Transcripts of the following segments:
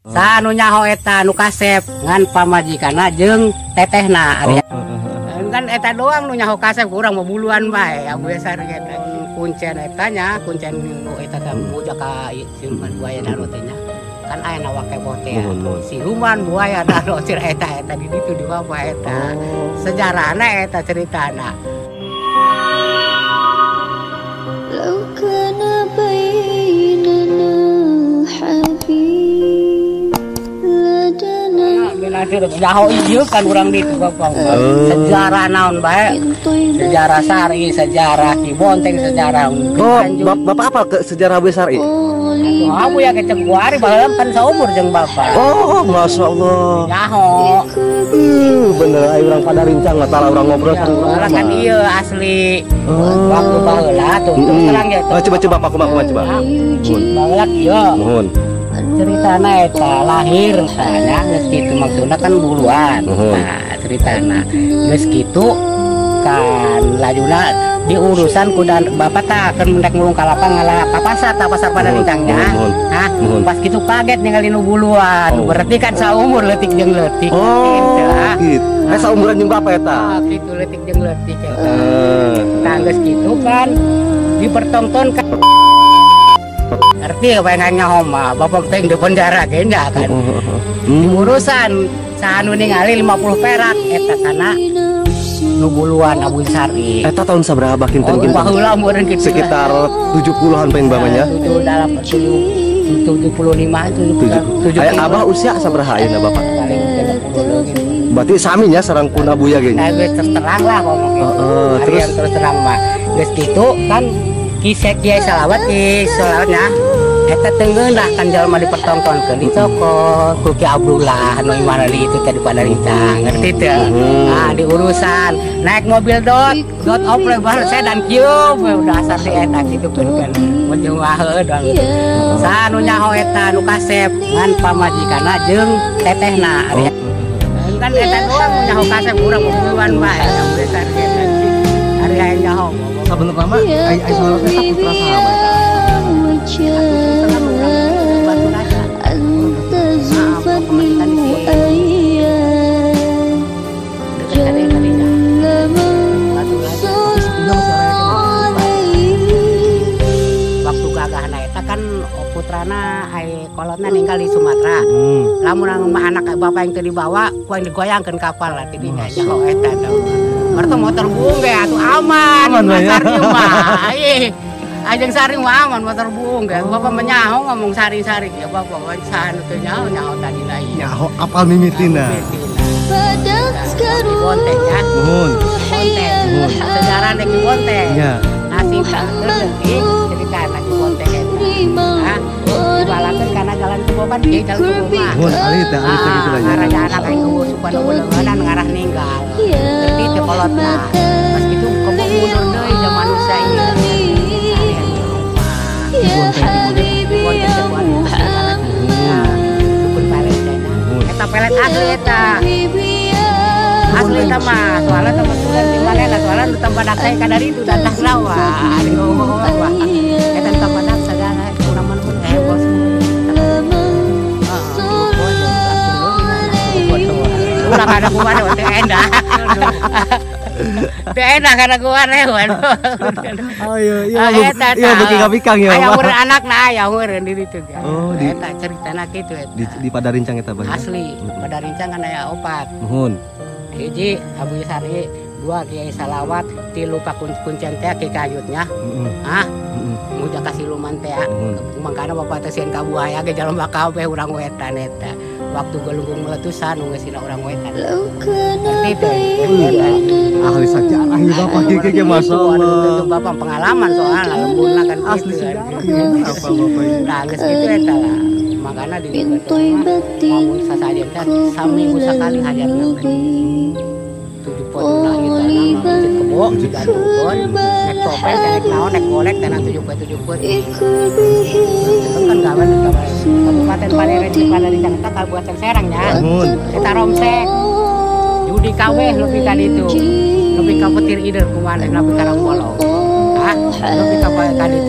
Sanu nyaho eta nu kasep ngan pamajikanna jeung tetehna area. Kan eta doang nu nyaho kasep urang mah buluan bae Abu Besar eta. Kuncen eta nya, kuncen nu eta teh muja ka siluman buaya daro teh nya. Kan aya na wake bote siluman buaya daro cir eta di ditu di bawah eta. Sejarahna eta ceritana. Nyaho ieu kan urang ditu Bapak. Sejarah naon bae? Sejarah Sari, sejarah Ki Bonteng, sejarah Bapak apa ke sejarah Abu Sari? Abu ya kecek kuari baheula kan saumur jeung Bapak. Oh, Masya Allah. Nyaho. Bener aya urang pada rincang tara urang ngobrol sareng urang. Kan ieu asli. Waktu baheula tuh terang ya. Coba Pak kumaha coba. Baheula ieu. Nuhun. Ceritana eta lahir tanya geus kitu maksudna kan buluan. Nah, ceritana geus kitu kan lajuna diurusan kuda bapak tak kan mendek ngulung ka lapang ngalah ka pasar pada rincangnya. Hah, pas kitu kaget ningali nu buluan. Berarti kan saumur leutik jeung leutik. Gitu. Saumuran jeung bapak eta. Kitu leutik jeung leutik eta. Nah, geus kitu kan dipertontonkan arti pengennya homa bapak teh di penjara kayaknya kan urusan sanu ningali 50 perak eta kana nu buluan Abu Sari eta tahun sabaraha kinten baheula umurna kitu sekitar 70-an pengen bapaknya dalam 75 aya abah usia sabaraha ayeuna bapak berarti sami nya sareng kun Abuya ge terus terang lah ngomong terus terang mah geus kitu kan kisah Kiai Salawat nya eta teungeunah kan jalma dipertontonkeun di toko ku Ki Abdullah anu imana di itu tadi pada rincang ngerti teu. Nah diurusan naik mobil dot off lebar sedan cube udah asar di eta kitu kan mun waheun sanu nyaho eta nu kasep ngan pamajikanna jeung tetehna area. Kan eta doang nyaho kasep urang buluan bae yang besar eta. Ari aya nyaho sabenerna mah ai salah eta putra sahabat. Waktu gagahna eta kan putrana ai kolotna ninggal di Sumatera. Lamun anak bapak yang teu dibawa ku yang digoyangkeun kapal lah tidinya nyaho eta. Berarti motor buung ge atuh aman. Sari mah. Ajeng Sari mah aman motor buung ge. Bapak menyaho ngomong sari-sari ya bapak sanu teu nyaho tadi lain. Nyaho apal mimitina. Ki Bonteng ya. Nuhun. Bonteng. Sejarah Ki Bonteng. Iya. Nasi leutik ceritana Ki Bonteng eta. Hah? Dibalakeun kana jalan Keboban ieu jalan Keboban. Nuhun ali teh gitu lah. Raja anak aing supaya uleungan ngarah ninggal. Jadi teh kolotna. Pas kitu kebuk mundur deui jeung manusia ieu. Eta pelet asli eta. Asli eta mah soalnya teman-teman di mana soalnya nu tempat saya ka dari itu datang lawa. Eta tempat segala urang pun bos. Urang ada kumaha teh endah. Teu enak kana gua rewan. Oh iya beuki kapikang ya. Aya urang anakna aya urang di ditu. Oh, eta ceritana kitu eta. Di Padarincang eta Bang. Asli, Padarincang kan aya 4. Nuhun. Hiji Abu Sari, 2 Kiai Salawat, 3 Pak Kuncen teh Ki Kayutnya. Muja ka siluman teh. Mangkana bapak teh sieun ka buaya ge jalma kabeh urang wetan eta. Waktu galunggung meletusan nu geusina urang wetan. Ngerti teh. Ahli sejarah ieu bapak ge masyaallah. Itu bapak pengalaman soalna lembuna kan asli sejarah apa bapak ieu. Nah geus kitu eta lah. Makana di lamun sasajen teh saminggu sakali hajatna. 7 poin na ieu tanah mah kebo digantungkeun nek topeng nek naon nek golek tanah 7 poin. Itu kan gawan Kabupaten Padarincang eta Kabupaten Serang nya. Eta romsek. Judi kaweh lebih kan itu. Lebih ka petir ider kumaha lebih ka Rambolo. Lebih ka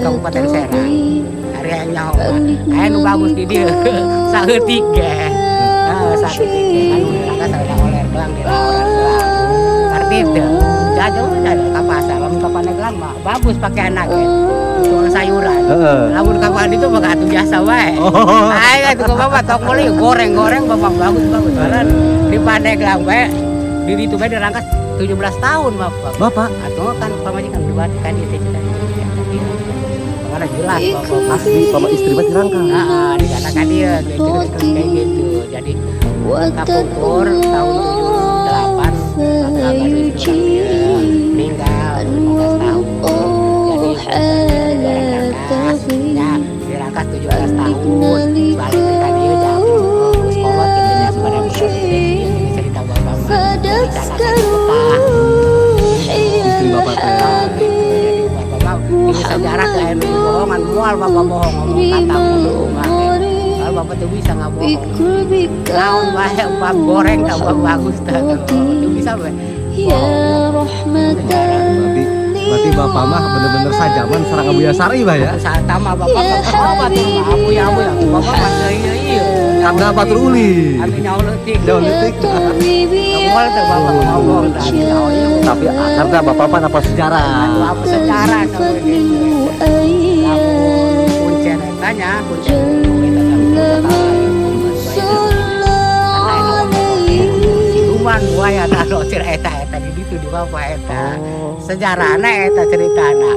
Kabupaten Serang. Ari yang nyawa. Anu bagus di dia. Saeutik ge. Satu tiga anu dirangka sareng oleh gelang di orang gelang. Arti teu. Jajal ka pasar lamun ka Pandeglang mah bagus pakai anak ge. Jual sayuran. Lamun ka Pandi itu mah atuh biasa wae. Ai atuh ka bapak tok meuli goreng-goreng bapak bagus. Karena di Pandeglang wae di ditu bae dirangkas 17 tahun bapak. Bapak Atuh kan pamajikan pribadi kan ieu teh karena jelas bapak asli sama istri mah dirangka. Dikatakan dia kayak gitu. Jadi kapungkur tahun 78 bapak meninggal 15 tahun. Jadi dirangkas 17 tahun. Balik ke dia jauh sekolah gitu sebenarnya cerita bapak Istri bapak teh. Ini sejarah ke air bohongan mual bapak bohong ngomong kata ngomong kalau bapak tuh bisa nggak bohong naon banyak bapak goreng tak bagus tak tuh bisa Berarti bapak mah bener-bener sajaman sareng Abuya Sari bah ya. saat sama bapak bapak tuh abu ya bapak masih iya Karena batur uli. artinya uletik mual tuh bapak ngomong Tapi karena bapak mah apa sejarah. apa sejarah sama gitu kuncen tanya kuncen siluman buaya taruh cerita eta di ditu di bapak eta sejarahna eta ceritana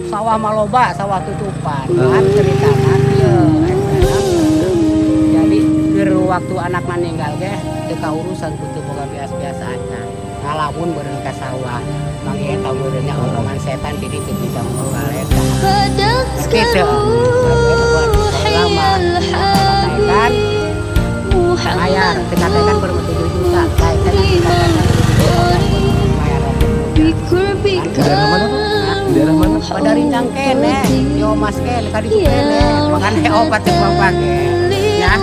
sawah maloba sawah tutupan kan ceritana jadi waktu anak meninggal ge teu kaurusan kudu boga biasa-biasa aja ngalamun beureun ka sawah mangga eta beureunnya omongan setan di ditu bisa moal eta kitu lama katakan bayar dikatakan berapa 7 juta Daerah mana Pak? Daerah mana? pada rincang kene yo mas kene kadi kene makane obat teh bapak ge ya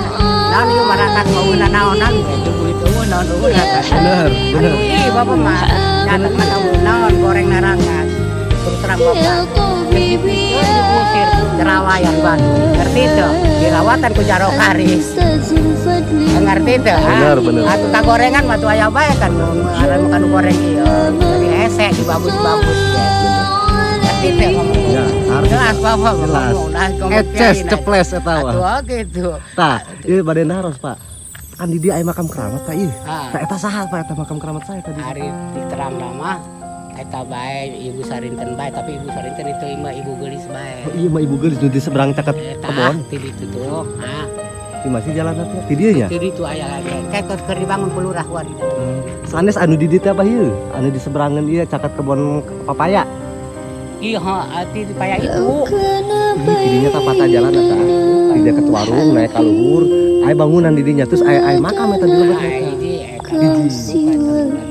naon ieu marakat mauna naonan itu naon Bener. ih bapak mah nyatet mah naon goreng narangan terus terang bapak diusir jerawayan Bandung ngerti itu dirawatan ku Jaro Karis ngerti itu bener atuh kagorengan mah tuh aya bae kan makan goreng ieu jadi hese di bagus-bagus ngerti itu Ya, jelas bapak jelas. Eces ceples eta wah. atuh gitu Tah, ieu bade naros Pak. Kan di dia aya makam keramat Pak ieu. Ah. Tah eta saha Pak eta makam keramat saya tadi. hari diterang nama eta bae ibu sarinten bae tapi ibu sarinten itu mah ibu geulis bae Oh iya mah ibu geulis nu di seberang caket kebon. di ditu tuh Di masih jalan apa? Di dieu nya. di ditu aya lagi kayak keur dibangun pelurah wari Sanes anu di dieu teh apa ieu? Anu di seberangan ieu caket kebon papaya. iya ati di paya itu Ini tidinya teh patah jalan eta. Di dekat warung naik ka luhur, aya bangunan di dinya terus aya makam eta di leubeut eta. Hiji.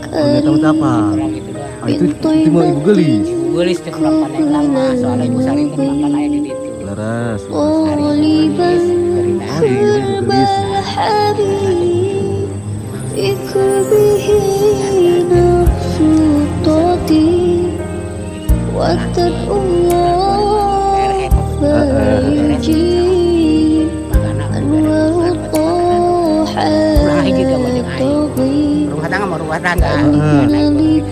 Ternyata mah apa? Itu mah ibu geulis. ibu geulis teh kurang Pandeglang mah soalnya ibu sarinten makan aya di ditu Laras. hari ibu geulis cerita Ibu geulis. rumah tangga mau rumah tangga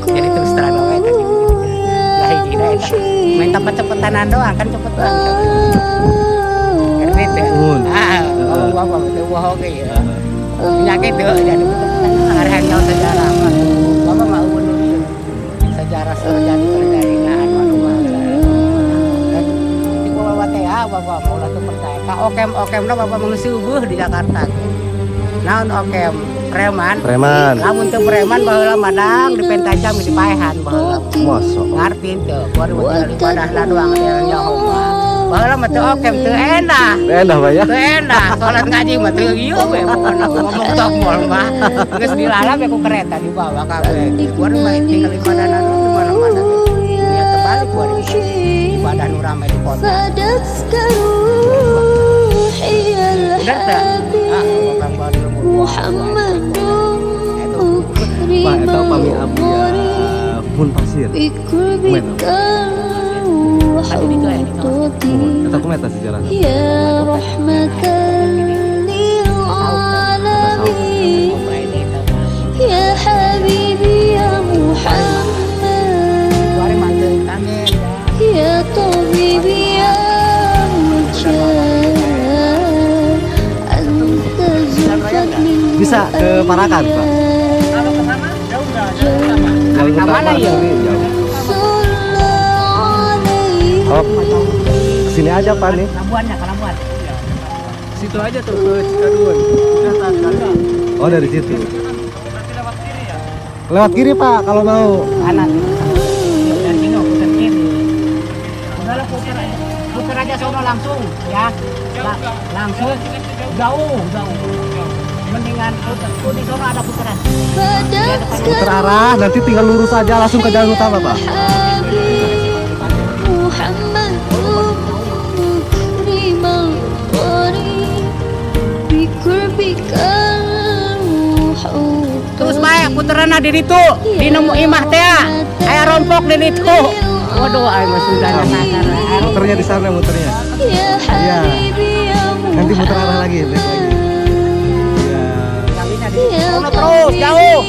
jadi terus terang wae kan lah hiji da eta main cepet-cepetan doang kan cepet banget kredit ya bapak betul bohong ya penyakit tuh jadi cepet-cepetan hari nyawa sejarah bapak mau dulu sejarah terjadi perjalanan di bawah teh bapak mau lah tuh percaya ka okem-okemna bapak mengsubuh di Jakarta naon okem preman lamun teu preman baheula madang di pentajam di paehan baheula Mosok. ngarti teu kudu tinggal ibadahna doang dia nyaho mah baheula mah teu okem teu enak Pak ya. teu enak salat ngaji mah teu ieu we pokona ngomong tokmol mah geus dilalap ya ku kereta dibawa kabeh kudu mah tinggal ibadahna di mana-mana niat terbalik kudu ibadah nu rame di kota bener teh orang baru Muhammad Pak eta pami Abuya pun pasir. Men. tadi itu ya aku meta sejarah. Ya rahmatan lil alamin Ya habibi ya Muhammad Ya tabibi ya mujahid Anta zulfat min Bisa ke Parakan, Pak? Kalau ke sana jauh enggak? Jauh ke Mana ya? Jauh. Oh, sini aja Pak nih. Labuannya, ke Labuan. Situ aja tuh ke Cikadun. Oh, dari situ. Berarti lewat kiri ya? Lewat kiri Pak kalau mau. Kanan. Dari sini putar kiri. Udahlah putar aja sono langsung ya. Langsung jauh. Mendingan putar di sono ada putaran. Putar arah, nanti tinggal lurus aja langsung ke jalan utama Pak. Terus baik putaran di itu di nemu imah teh aya rompok di itu. Waduh ay mah sudah nakar. Muternya di sana muternya. Iya. Nanti muter arah lagi, balik lagi. Iya. Sono terus jauh.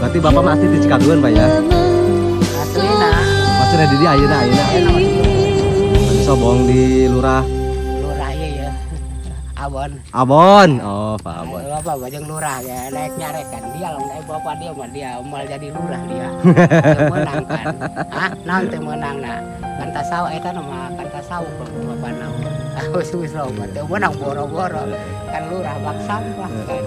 Berarti Bapak masih di Cikadun Pak ya? Aslina. Maksudnya di dia ayeuna. Tadi sobong di lurah Lurah iya ya. Abon. Oh, Pak Abon. Bapak bajeng lurah ya naik nyarek kan dia lah naik bapak dia mah dia mal jadi lurah dia. Dia menang kan. Hah, nanti menang nah. Kan tasau eta mah kan tasau bapak nang. Aku susah mah teu menang boro-boro. Kan lurah bak sampah kan.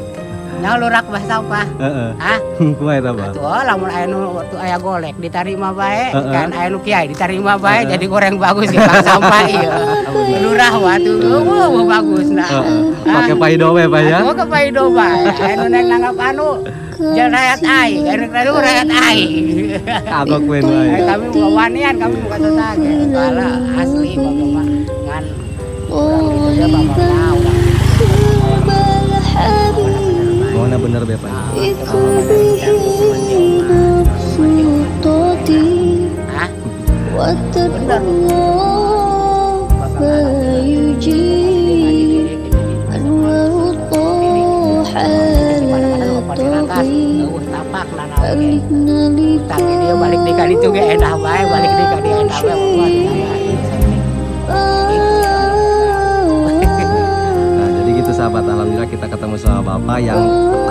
Nah lurah bak sampah. Heeh. Hah? Kumaha eta, Pak? Tuh lamun aya nu waktu aya golek ditarima bae kan aya nu kiai ditarima bae jadi goreng bagus ya bak sampah ieu. Lurah waktu bagus nah. Pakai paido we Pak ya? Aku ke paido bae. Anu neng nanggap anu jangan rakyat ai, anu rakyat ai. Kagok we bae. Kami buka wanian, kami buka tetangga. Kala asli bapak mah ngan. Dia bapak tahu. Mana bener be Pak? Hah? Tapi dia balik di kali itu gak enak bae, balik di kali enak bae. Nah, jadi gitu sahabat, alhamdulillah kita ketemu sama Bapak yang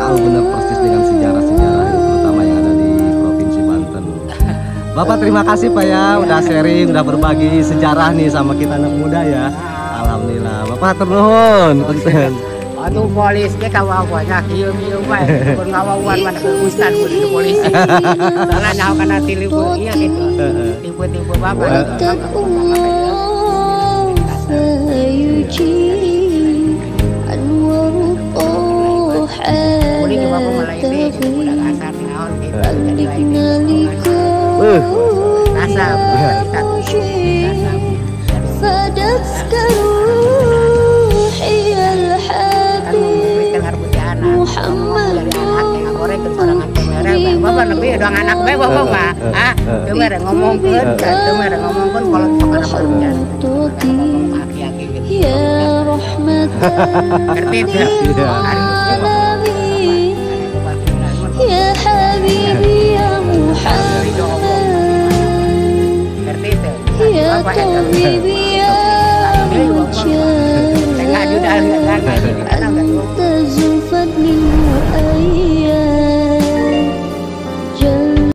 tahu benar persis dengan sejarah-sejarah terutama yang ada di Provinsi Banten. Bapak terima kasih Pak ya, udah sharing, udah berbagi sejarah nih sama kita anak muda ya. Alhamdulillah, Bapak hatur nuhun. Punten. Anu polis ke kawawannya kieu bae, pun ngawawan mana ke ustad pun di polisi. Salah nyaho kana tilu iya gitu. Tipe-tipe bapak. Boleh ke bapak malah ini udah kasar naon gitu. Jadi ini. Nasab. Bapak lebih doang anak bae bapak mah. Ah, teu mere ngomongkeun, teu mere ngomongkeun kalau sakana perujan. Aki-aki gitu. Ya rahmatan Ngerti teu? Ya habibi ya Muhammad Ngerti teu? Ya tabibi ya mujahid Tengah judan